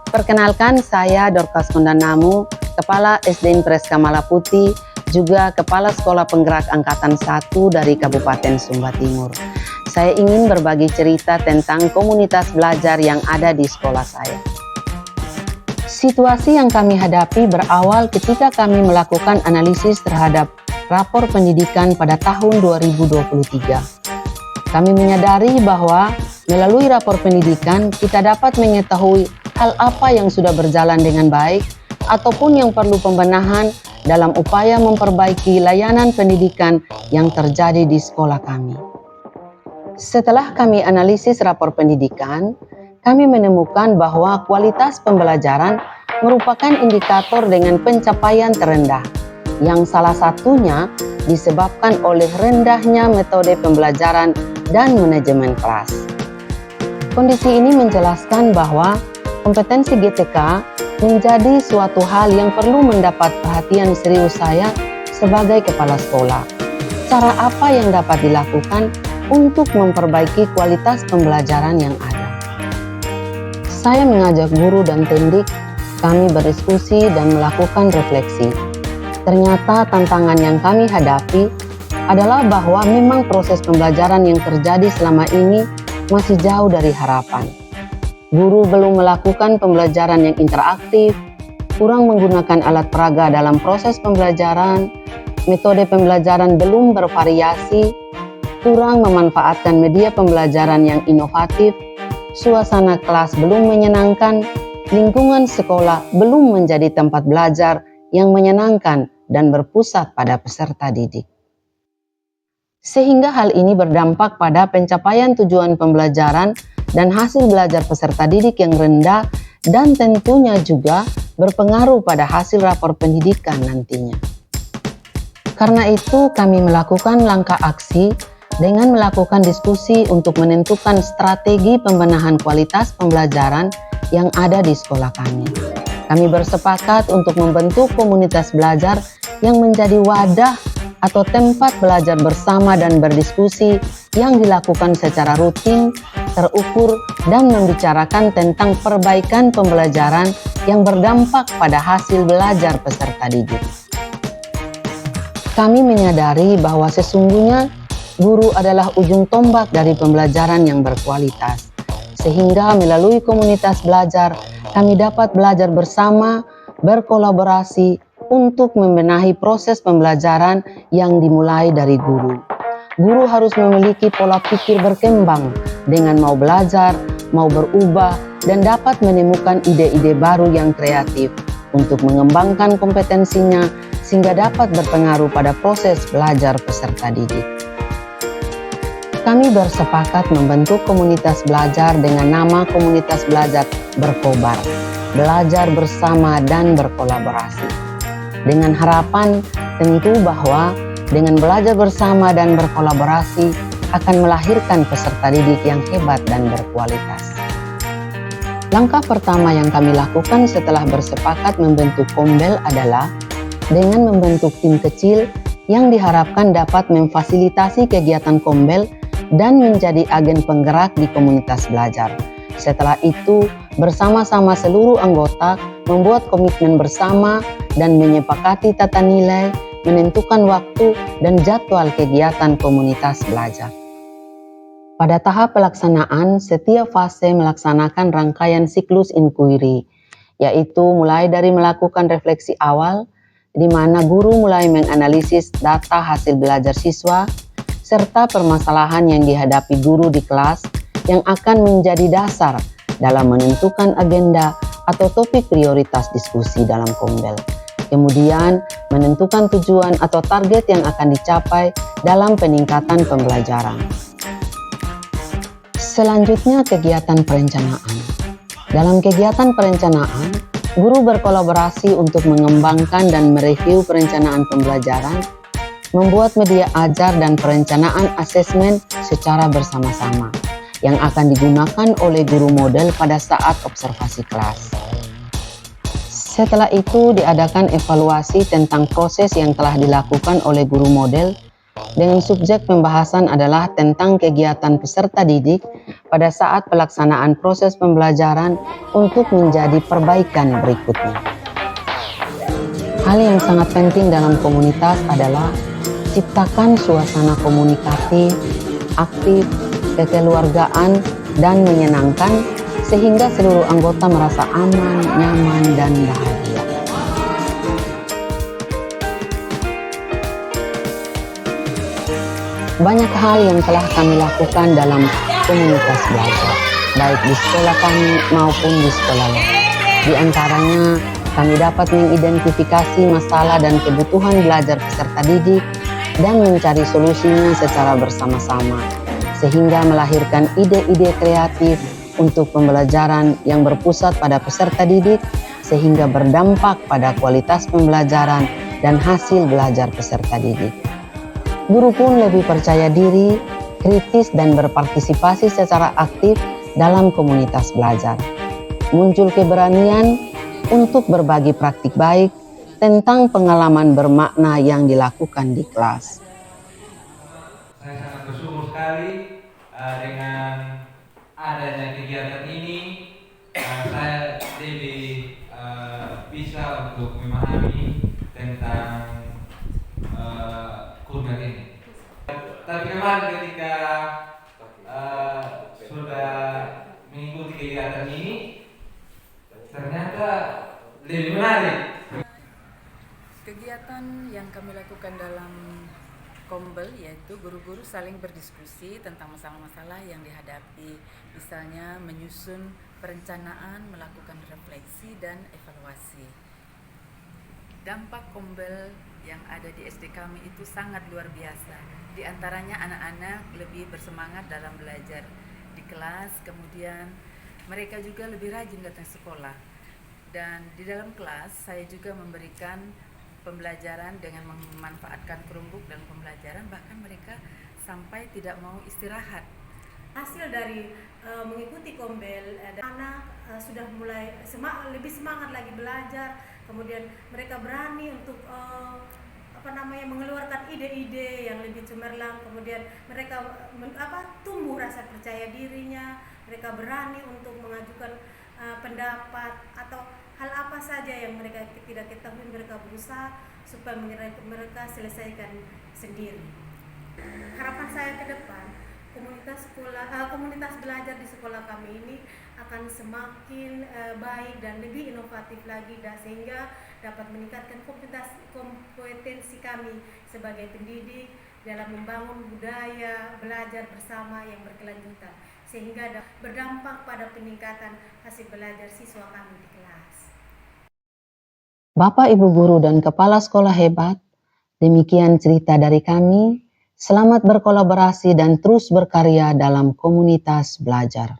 Perkenalkan, saya Dorcas Kondanamu, Kepala SD Impres Kamala Putih, juga Kepala Sekolah Penggerak Angkatan 1 dari Kabupaten Sumba Timur. Saya ingin berbagi cerita tentang komunitas belajar yang ada di sekolah saya. Situasi yang kami hadapi berawal ketika kami melakukan analisis terhadap rapor pendidikan pada tahun 2023. Kami menyadari bahwa melalui rapor pendidikan kita dapat mengetahui hal apa yang sudah berjalan dengan baik ataupun yang perlu pembenahan dalam upaya memperbaiki layanan pendidikan yang terjadi di sekolah kami. Setelah kami analisis rapor pendidikan, kami menemukan bahwa kualitas pembelajaran merupakan indikator dengan pencapaian terendah, yang salah satunya disebabkan oleh rendahnya metode pembelajaran dan manajemen kelas. Kondisi ini menjelaskan bahwa kompetensi GTK menjadi suatu hal yang perlu mendapat perhatian serius saya sebagai kepala sekolah. Cara apa yang dapat dilakukan untuk memperbaiki kualitas pembelajaran yang ada? Saya mengajak guru dan tendik, kami berdiskusi dan melakukan refleksi. Ternyata tantangan yang kami hadapi adalah bahwa memang proses pembelajaran yang terjadi selama ini masih jauh dari harapan. Guru belum melakukan pembelajaran yang interaktif, kurang menggunakan alat peraga dalam proses pembelajaran, metode pembelajaran belum bervariasi, kurang memanfaatkan media pembelajaran yang inovatif, suasana kelas belum menyenangkan, lingkungan sekolah belum menjadi tempat belajar yang menyenangkan dan berpusat pada peserta didik. Sehingga hal ini berdampak pada pencapaian tujuan pembelajaran dan hasil belajar peserta didik yang rendah dan tentunya juga berpengaruh pada hasil rapor pendidikan nantinya. Karena itu kami melakukan langkah aksi dengan melakukan diskusi untuk menentukan strategi pembenahan kualitas pembelajaran yang ada di sekolah kami. Kami bersepakat untuk membentuk komunitas belajar yang menjadi wadah atau tempat belajar bersama dan berdiskusi yang dilakukan secara rutin, terukur, dan membicarakan tentang perbaikan pembelajaran yang berdampak pada hasil belajar peserta didik. Kami menyadari bahwa sesungguhnya guru adalah ujung tombak dari pembelajaran yang berkualitas, sehingga melalui komunitas belajar kami dapat belajar bersama, berkolaborasi, untuk membenahi proses pembelajaran yang dimulai dari guru. Guru harus memiliki pola pikir berkembang dengan mau belajar, mau berubah, dan dapat menemukan ide-ide baru yang kreatif untuk mengembangkan kompetensinya sehingga dapat berpengaruh pada proses belajar peserta didik. Kami bersepakat membentuk komunitas belajar dengan nama Komunitas Belajar Berkobar, belajar bersama dan berkolaborasi. Dengan harapan tentu bahwa dengan belajar bersama dan berkolaborasi akan melahirkan peserta didik yang hebat dan berkualitas. Langkah pertama yang kami lakukan setelah bersepakat membentuk Kombel adalah dengan membentuk tim kecil yang diharapkan dapat memfasilitasi kegiatan Kombel dan menjadi agen penggerak di komunitas belajar. Setelah itu, bersama-sama seluruh anggota membuat komitmen bersama dan menyepakati tata nilai, menentukan waktu dan jadwal kegiatan komunitas belajar. Pada tahap pelaksanaan, setiap fase melaksanakan rangkaian siklus inquiry, yaitu mulai dari melakukan refleksi awal, di mana guru mulai menganalisis data hasil belajar siswa, serta permasalahan yang dihadapi guru di kelas yang akan menjadi dasar dalam menentukan agenda atau topik prioritas diskusi dalam Kombel. Kemudian menentukan tujuan atau target yang akan dicapai dalam peningkatan pembelajaran. Selanjutnya kegiatan perencanaan. Dalam kegiatan perencanaan, guru berkolaborasi untuk mengembangkan dan mereview perencanaan pembelajaran, membuat media ajar dan perencanaan asesmen secara bersama-sama yang akan digunakan oleh guru model pada saat observasi kelas. Setelah itu diadakan evaluasi tentang proses yang telah dilakukan oleh guru model dengan subjek pembahasan adalah tentang kegiatan peserta didik pada saat pelaksanaan proses pembelajaran untuk menjadi perbaikan berikutnya. Hal yang sangat penting dalam komunitas adalah ciptakan suasana komunikatif, aktif, kekeluargaan, dan menyenangkan sehingga seluruh anggota merasa aman, nyaman, dan bahagia. Banyak hal yang telah kami lakukan dalam komunitas belajar, baik di sekolah kami maupun di sekolah lain. Di antaranya, kami dapat mengidentifikasi masalah dan kebutuhan belajar peserta didik dan mencari solusinya secara bersama-sama, sehingga melahirkan ide-ide kreatif untuk pembelajaran yang berpusat pada peserta didik, sehingga berdampak pada kualitas pembelajaran dan hasil belajar peserta didik. Guru pun lebih percaya diri, kritis, dan berpartisipasi secara aktif dalam komunitas belajar. Muncul keberanian untuk berbagi praktik baik tentang pengalaman bermakna yang dilakukan di kelas. Saya sangat bersyukur sekali dengan adanya kegiatan ini. Saya lebih bisa untuk memahami tentang kurban ini. Tapi kemarin ketika sudah mengikuti kegiatan ini, ternyata lebih menarik. Kegiatan yang kami lakukan dalam Kombel yaitu guru-guru saling berdiskusi tentang masalah-masalah yang dihadapi, misalnya menyusun perencanaan, melakukan refleksi dan evaluasi. Dampak Kombel yang ada di SD kami itu sangat luar biasa. Di antaranya anak-anak lebih bersemangat dalam belajar di kelas, kemudian mereka juga lebih rajin datang sekolah. Dan di dalam kelas saya juga memberikan pembelajaran dengan memanfaatkan Chromebook dan pembelajaran, bahkan mereka sampai tidak mau istirahat. Hasil dari mengikuti Kombel, anak sudah mulai lebih semangat lagi belajar, kemudian mereka berani untuk mengeluarkan ide-ide yang lebih cemerlang, kemudian mereka tumbuh rasa percaya dirinya, mereka berani untuk mengajukan pendapat atau hal apa saja yang mereka tidak ketahui, mereka berusaha supaya mereka selesaikan sendiri. Harapan saya ke depan, komunitas belajar di sekolah kami ini akan semakin baik dan lebih inovatif lagi, sehingga dapat meningkatkan kompetensi kami sebagai pendidik dalam membangun budaya belajar bersama yang berkelanjutan, sehingga berdampak pada peningkatan hasil belajar siswa kami di kelas. Bapak, Ibu guru, dan kepala sekolah hebat, demikian cerita dari kami. Selamat berkolaborasi dan terus berkarya dalam komunitas belajar.